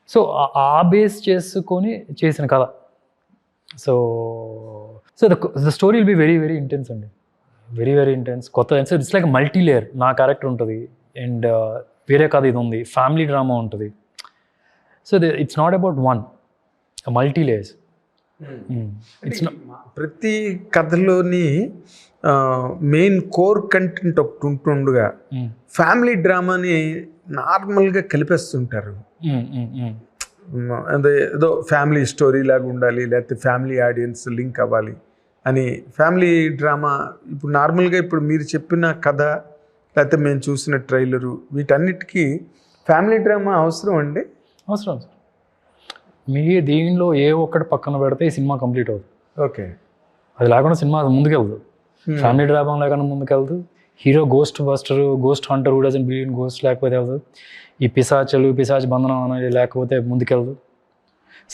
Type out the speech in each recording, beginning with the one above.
So ఆ base చేసుకొని చేసిన కథ. So so the story will be very very intense అండి, వెరీ వెరీ ఇంటెన్స్. కొత్త ఇట్స్ లైక్ మల్టీ లేయర్. నా క్యారెక్టర్ ఉంటుంది అండ్ వేరే కథ ఇది ఉంది, ఫ్యామిలీ డ్రామా ఉంటుంది. So it's not about one, multi layers. It's ప్రతి కథలోని మెయిన్ కోర్ కంటెంట్ ఒకటి ఉంటుండగా ఫ్యామిలీ డ్రామాని నార్మల్గా కలిపేస్తుంటారు. అదే ఏదో ఫ్యామిలీ స్టోరీ లాగా ఉండాలి, లేకపోతే ఫ్యామిలీ ఆడియన్స్ లింక్ అవ్వాలి అని ఫ్యామిలీ డ్రామా. ఇప్పుడు నార్మల్గా ఇప్పుడు మీరు చెప్పిన కథ లేకపోతే మేము చూసిన ట్రైలరు వీటన్నిటికీ ఫ్యామిలీ డ్రామా అవసరం అండి? అవసరం. మీ దీనిలో ఏ ఒక్కటి పక్కన పెడితే ఈ సినిమా కంప్లీట్ అవుతుంది. ఓకే, అది లేకుండా సినిమా ముందుకెళ్దు. ఫ్యామిలీ డ్రామా లేకుండా ముందుకెళ్దు. Hero ghost buster, ghost hunter కూడా బిలీవ్ ఇన్ గోస్ట్ లేకపోతే వెళ్దు. ఈ పిశాచ బంధనం అనేది లేకపోతే ముందుకెళ్దు.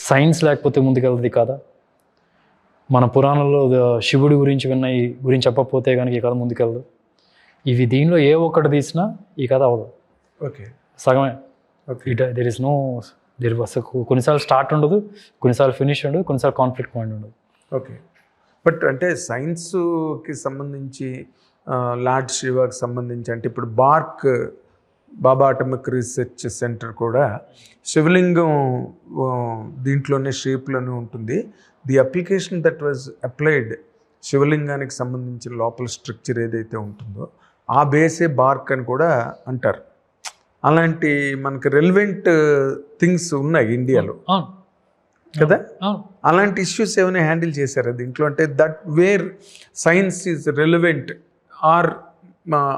సైన్స్ లేకపోతే ముందుకెళ్తుంది కథ. మన పురాణంలో శివుడి గురించి విన్న ఈ గురించి చెప్పకపోతే కనుక ఈ కథ ముందుకెళ్దు. ఇవి దీనిలో ఏ ఒక్కటి తీసినా ఈ కథ అవ్వదు. ఓకే, సగమే. దెర్ ఇస్ నో కొన్నిసార్లు స్టార్ట్ ఉండదు, కొన్నిసార్లు ఫినిష్ ఉండదు, కొన్నిసార్లు కాన్ఫ్లిక్ట్ పాయింట్ ఉండదు. ఓకే, బట్ అంటే సైన్స్కి సంబంధించి లార్డ్ శివాకి సంబంధించి అంటే ఇప్పుడు బాబా అటమిక్ రీసెర్చ్ సెంటర్ కూడా శివలింగం దీంట్లోనే షేప్లోనే ఉంటుంది. The application that was applied శివలింగానికి సంబంధించిన లోపల స్ట్రక్చర్ ఏదైతే ఉంటుందో ఆ బేసే బార్క్ అని కూడా అంటారు. అలాంటి మనకి రెలవెంట్ థింగ్స్ ఉన్నాయి ఇండియాలో కదా. అలాంటి ఇష్యూస్ ఏమైనా హ్యాండిల్ చేశారా దీంట్లో? అంటే that where science is relevant or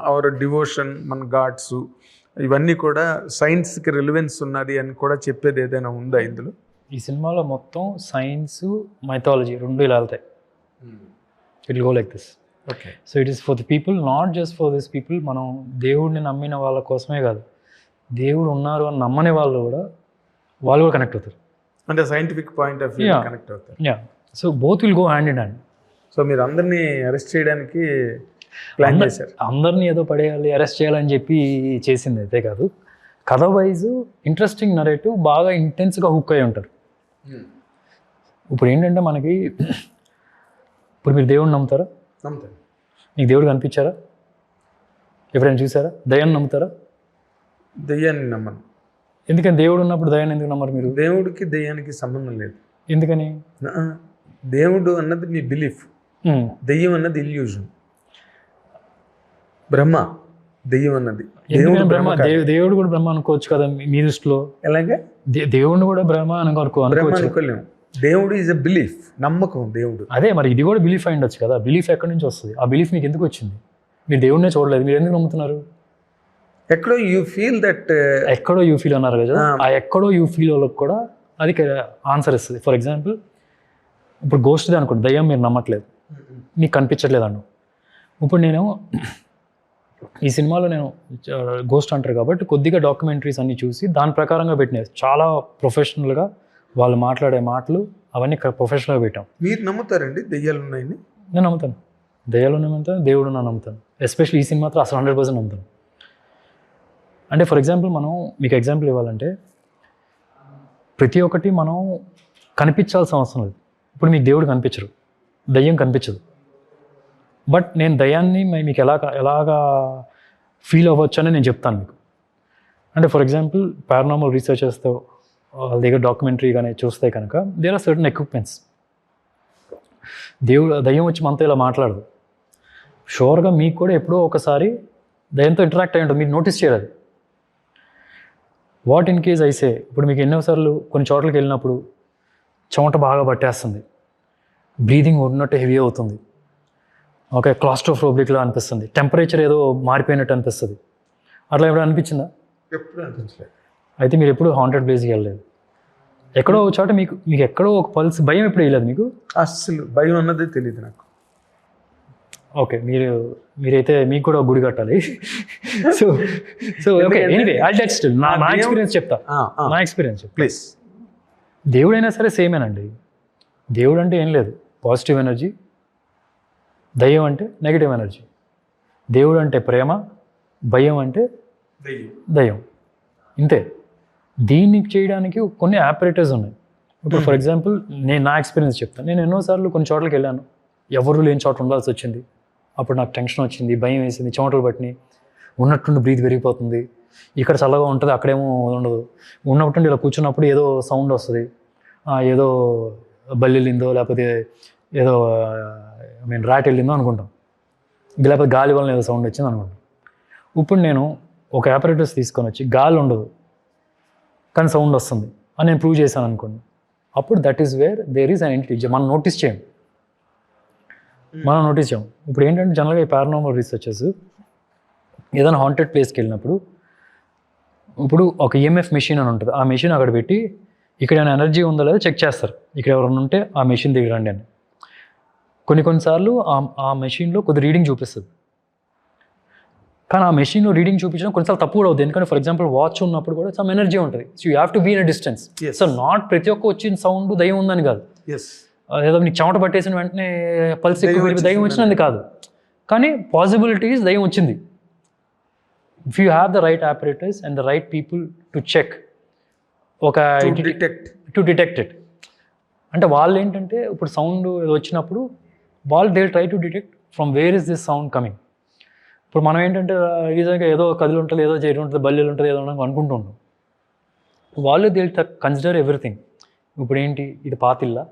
our devotion, మన గాడ్స్ ఇవన్నీ కూడా సైన్స్కి రెలవెన్స్ ఉన్నది అని కూడా చెప్పేది ఏదైనా ఉందా ఇందులో? ఈ సినిమాలో మొత్తం సైన్స్ మైథాలజీ రెండు ఇలా వెళ్తాయి. It go like this. Okay, so it is for the people, not just for this people. మనం దేవుడిని నమ్మిన వాళ్ళ కోసమే కాదు, దేవుడు ఉన్నారు అని నమ్మని వాళ్ళు కూడా కనెక్ట్ అవుతారు. అంటే scientific point of view connect అవుతారు. Ya, so both will go hand in hand. So మీరు అందరినీ అరెస్ట్ చేయడానికి ప్లాన్ చేశారు? అందరినీ ఏదో పడేయాలి, అరెస్ట్ చేయాలని చెప్పి చేసింది అయితే కాదు. కథ వైజ్ ఇంట్రెస్టింగ్ నరేటివ్, బాగా ఇంటెన్స్గా హుక్ అయి ఉంటారు. ఇప్పుడు ఏంటంటే మనకి ఇప్పుడు మీరు దేవుడిని నమ్ముతారా? నమ్ముతారు. మీకు దేవుడు కనిపించారా? ఎప్పుడైనా చూసారా? దయ్యాన్ని నమ్ముతారా? దెయ్యాన్ని నమ్మను. ఎందుకని? దేవుడు ఉన్నప్పుడు దయ్యాన్ని ఎందుకు నమ్మరు మీరు? దేవుడికి దెయ్యానికి సంబంధం లేదు. ఎందుకని? దేవుడు అన్నది మీ బిలీఫ్, దెయ్యం అన్నది ఇల్యూజన్. బ్రహ్మ దెయ్యం అన్నది బ్రహ్మ. దేవుడు కూడా బ్రహ్మ అనుకోవచ్చు కదా మీ దృష్టిలో? ఎలాగే? దేవుడిని కూడా బ్రహ్మ అనుకోలేము. దేవుడు ఈజ్ ఎ బిలీఫ్, నమ్మకం దేవుడు. అదే మరి ఇది కూడా బిలీఫ్ అయి ఉండొచ్చు కదా. బిలీఫ్ ఎక్కడి నుంచి వస్తుంది? ఆ బిలీఫ్ మీకు ఎందుకు వచ్చింది? మీరు దేవుడినే చూడలేదు, మీరు ఎందుకు నమ్ముతున్నారు? ఎక్కడో యూ ఫీల్ దట్, ఎక్కడో యూ ఫీల్ అన్నారు కదా, ఆ ఎక్కడో యూ ఫీల్ వాళ్ళకి కూడా అది ఆన్సర్ ఇస్తుంది. ఫర్ ఎగ్జాంపుల్ ఇప్పుడు గోస్ట్ది అనుకోండి, దయ్యం మీరు నమ్మట్లేదు, మీకు కనిపించట్లేదు అన్న. ఇప్పుడు నేను ఈ సినిమాలో నేను గోస్ట్ అంటారు కాబట్టి కొద్దిగా డాక్యుమెంటరీస్ అన్నీ చూసి దాని ప్రకారంగా పెట్టినాయి. చాలా ప్రొఫెషనల్గా వాళ్ళు మాట్లాడే మాటలు అవన్నీ ప్రొఫెషనల్గా పెట్టాం. మీరు నమ్ముతారండి దెయ్యాలు ఉన్నాయని? నేను నమ్ముతాను, దెయ్యాలు నమ్ముతాను, దేవుడు నా నమ్ముతాను. ఎస్పెషల్లీ ఈ సినిమా మాత్రం అసలు 100% నమ్ముతాను. అంటే ఫర్ ఎగ్జాంపుల్ మనం మీకు ఎగ్జాంపుల్ ఇవ్వాలంటే ప్రతి ఒక్కటి మనం కనిపించాల్సిన అవసరం లేదు. ఇప్పుడు మీకు దేవుడు కనిపించరు, దయ్యం కనిపించదు. బట్ నేను దయ్యాన్ని మీకు ఎలాగా ఫీల్ అవ్వచ్చు అని నేను చెప్తాను మీకు. అంటే ఫర్ ఎగ్జాంపుల్ పారానార్మల్ రీసెర్చర్స్తో వాళ్ళ దగ్గర డాక్యుమెంటరీ కానీ చూస్తే కనుక దేర్ ఆర్ సర్టన్ ఎక్విప్మెంట్స్. దయ్యం వచ్చి మనతో ఇలా మాట్లాడదు. షూర్గా మీకు కూడా ఎప్పుడో ఒకసారి దయ్యంతో ఇంటరాక్ట్ అయ్యి ఉంటుంది, మీరు నోటీస్ చేయరు అది. వాట్ ఇన్ కేస్ అయితే ఇప్పుడు మీకు ఎన్నోసార్లు కొన్ని చోట్లకి వెళ్ళినప్పుడు చెమట బాగా పట్టేస్తుంది, బ్రీదింగ్ ఉన్నట్టు హెవీ అవుతుంది, ఓకే, క్లాస్ట్రోఫోబిక్లా అనిపిస్తుంది, టెంపరేచర్ ఏదో మారిపోయినట్టు అనిపిస్తుంది. అట్లా ఎప్పుడు అనిపించిందా? ఎప్పుడు అనిపించలేదు. అయితే మీరు ఎప్పుడు హాంటెడ్ ప్లేస్కి వెళ్ళలేదు. ఎక్కడో ఒక చోట మీకు ఎక్కడో ఒక పల్స్, భయం ఎప్పుడు వేయలేదు మీకు? అస్సలు భయం అన్నది తెలియదు నాకు. ఓకే, మీరైతే మీకు కూడా గుడి కట్టాలి. So okay, anyway I text నా ఎక్స్పీరియన్స్ చెప్తా. నా ఎక్స్పీరియన్స్ ప్లీజ్. దేవుడైనా సరే సేమేనండి. దేవుడు అంటే ఏం లేదు, పాజిటివ్ ఎనర్జీ. దయ్యం అంటే నెగిటివ్ ఎనర్జీ. దేవుడు అంటే ప్రేమ, భయం అంటే దయ్యం. ఇంతే. దీన్ని చేయడానికి కొన్ని ఆపరేటర్స్ ఉన్నాయి. ఇప్పుడు ఫర్ ఎగ్జాంపుల్ నేను నా ఎక్స్పీరియన్స్ చెప్తాను. నేను ఎన్నోసార్లు కొన్ని చోట్లకి వెళ్ళాను, ఎవరు లేని చోట ఉండాల్సి వచ్చింది. అప్పుడు నాకు టెన్షన్ వచ్చింది, భయం వేసింది, చెమటలు పట్టినాయి, ఉన్నట్టుండి బ్రీత్ పెరిగిపోతుంది. ఇక్కడ చల్లగా ఉంటుంది, అక్కడేమో ఉండదు. ఉన్నట్టుండి ఇలా కూర్చున్నప్పుడు ఏదో సౌండ్ వస్తుంది, ఏదో బల్లి వెళ్ళిందో లేకపోతే ఏదో ర్యాట్ వెళ్ళిందో అనుకుంటాం, లేకపోతే గాలి వలన ఏదో సౌండ్ వచ్చింది అనుకుంటాం. ఇప్పుడు నేను ఒక ఆపరేటర్స్ తీసుకొని వచ్చి గాలి ఉండదు కానీ సౌండ్ వస్తుంది అని నేను ప్రూవ్ చేశాను అనుకోండి, అప్పుడు that is where there is an entity. మనం నోటీస్ చేయం. ఇప్పుడు ఏంటంటే జనరల్గా ఈ పారానార్మల్ రీసెర్చర్స్ ఏదైనా హాంటెడ్ ప్లేస్కి వెళ్ళినప్పుడు ఇప్పుడు ఒక ఈఎంఎఫ్ మెషిన్ అని ఉంటుంది, ఆ మెషిన్ అక్కడ పెట్టి ఇక్కడ ఏమైనా ఎనర్జీ ఉందో లేదో చెక్ చేస్తారు. ఇక్కడ ఎవరైనా ఉంటే ఆ మెషిన్ దగ్గర రండి అని. కొన్నిసార్లు ఆ మెషిన్లో కొద్ది రీడింగ్ చూపిస్తుంది, కానీ ఆ మెషిన్లో రీడింగ్ చూపించడం కొన్నిసార్లు తప్పు కూడా అవుతుంది. ఎందుకంటే ఫర్ ఎగ్జాంపుల్ వాచ్ ఉన్నప్పుడు కూడా సమ్ ఎనర్జీ ఉంటుంది. So you have to be in a distance. So not ప్రతి ఒక్క వచ్చిన సౌండ్ దయ్యం ఉందని కాదు, ఏదో నీకు చెమట పట్టేసిన వెంటనే పల్స్ ఎక్కువ దయ్యం వచ్చినది కాదు, కానీ పాసిబిలిటీస్ దయ్యం వచ్చింది. If you have the right operators and the right people to check to detect it. అంటే వాళ్ళు ఏంటంటే ఇప్పుడు సౌండ్ వచ్చినప్పుడు వాళ్ళు they try to detect from where is this sound coming. ఇప్పుడు మనం ఏంటంటే ఈజీగా ఏదో కదిలి ఉంటుంది, ఏదో చేయడం ఉంటుంది, బల్లీలు ఉంటుంది, ఏదో అనుకుంటుంటాం. వాళ్ళు దే కన్సిడర్ ఎవ్రీథింగ్. ఇప్పుడు ఏంటి, ఇది పాతిల్లా,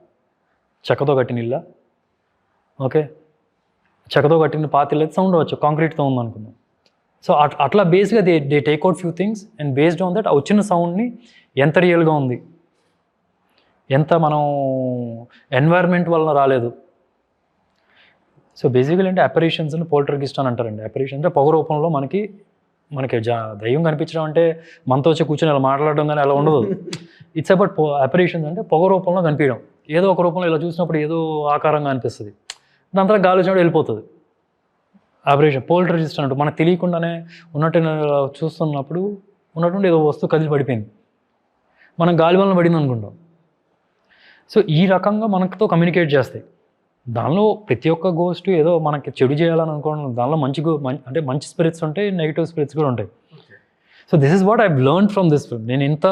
చెక్కతో కట్టిన ఇల్లా, ఓకే చెక్కతో కట్టిన పాతిల్లా సౌండ్ వచ్చు, కాంక్రీట్తో ఉందనుకుందాం. సో అట్లా బేస్గా they take out few things and based on that ఆ వచ్చిన సౌండ్ని ఎంత రియల్గా ఉంది, ఎంత మనం ఎన్వైర్న్మెంట్ వలన రాలేదు. సో బేసికల్ అంటే అపరేషన్స్ అని పోల్టర్గిస్ట్ అని అంటారండి. అపరేషన్ అంటే పొగ రూపంలో మనకి దయ్యం కనిపించడం అంటే మనతో వచ్చి కూర్చొని అలా మాట్లాడడం కానీ అలా ఉండదు. ఇట్స్ అబౌట్ అపరేషన్స్ అంటే పొగ రూపంలో కనిపించడం, ఏదో ఒక రూపంలో ఇలా చూసినప్పుడు ఏదో ఆకారంగా అనిపిస్తుంది, దాని తర్వాత గాలి వచ్చినప్పుడు వెళ్ళిపోతుంది. అపరేషన్ పోల్టర్గిస్ట్ అన్నట్టు మనకు తెలియకుండానే ఉన్నట్టు చూస్తున్నప్పుడు ఉన్నట్టుండి ఏదో వస్తువు కదిలి పడిపోయింది, మనం గాలి వలన పడింది అనుకుంటాం. సో ఈ రకంగా మనతో కమ్యూనికేట్ చేస్తాయి. దానిలో ప్రతి ఒక్క గోస్ట్ ఏదో మనకి చెడు చేయాలని అనుకోవడం, దానిలో అంటే మంచి స్పిరిట్స్ ఉంటాయి, నెగిటివ్ స్పిరిట్స్ కూడా ఉంటాయి. So this is what I learn from this film. నేను ఇంత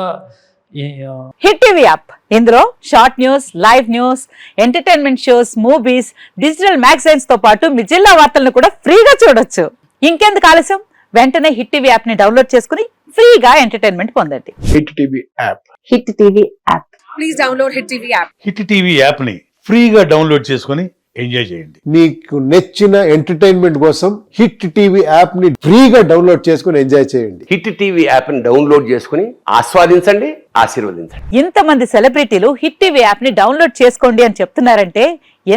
హిట్ టీవీ యాప్, ఇందులో short news, live news, entertainment shows, movies, digital magazines తో పాటు మీ జిల్లా వార్తలను కూడా ఫ్రీగా చూడొచ్చు. ఇంకెందుకు ఆలస్యం, వెంటనే హిట్ టీవీ యాప్ ని డౌన్లోడ్ చేసుకుని ఫ్రీగా ఎంటర్టైన్మెంట్ పొందండి. Hit TV app. Hit TV app. Please download hit TV app. Hit TV app ని ఫ్రీగా డౌన్లోడ్ చేసుకొని ఎంజాయ్ చేయండి. మీకు నచ్చిన ఎంటర్టైన్మెంట్ కోసం హిట్ టీవీ యాప్ ని ఫ్రీగా డౌన్లోడ్ చేసుకొని ఎంజాయ్ చేయండి. హిట్ టీవీ యాప్ ని డౌన్లోడ్ చేసుకుని ఆస్వాదించండి, ఆశీర్వదించండి. ఇంతమంది సెలబ్రిటీలు హిట్ టీవీ యాప్ ని డౌన్లోడ్ చేసుకోండి అని చెప్తున్నారంటే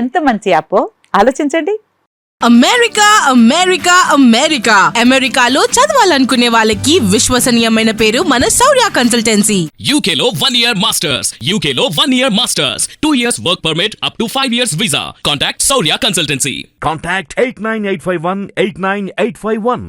ఎంత మంచి యాప్ ఆలోచించండి. అమెరికా అమెరికా అమెరికా అమెరికాలో చదవాలనుకునే వాళ్ళకి విశ్వసనీయమైన పేరు మన శౌర్య కన్సల్టెన్సీ. UK లో 1 year masters, UK లో 1 year masters, 2 years work permit up to 5 years visa. Contact Saurya Consultancy. Contact 89851 89851.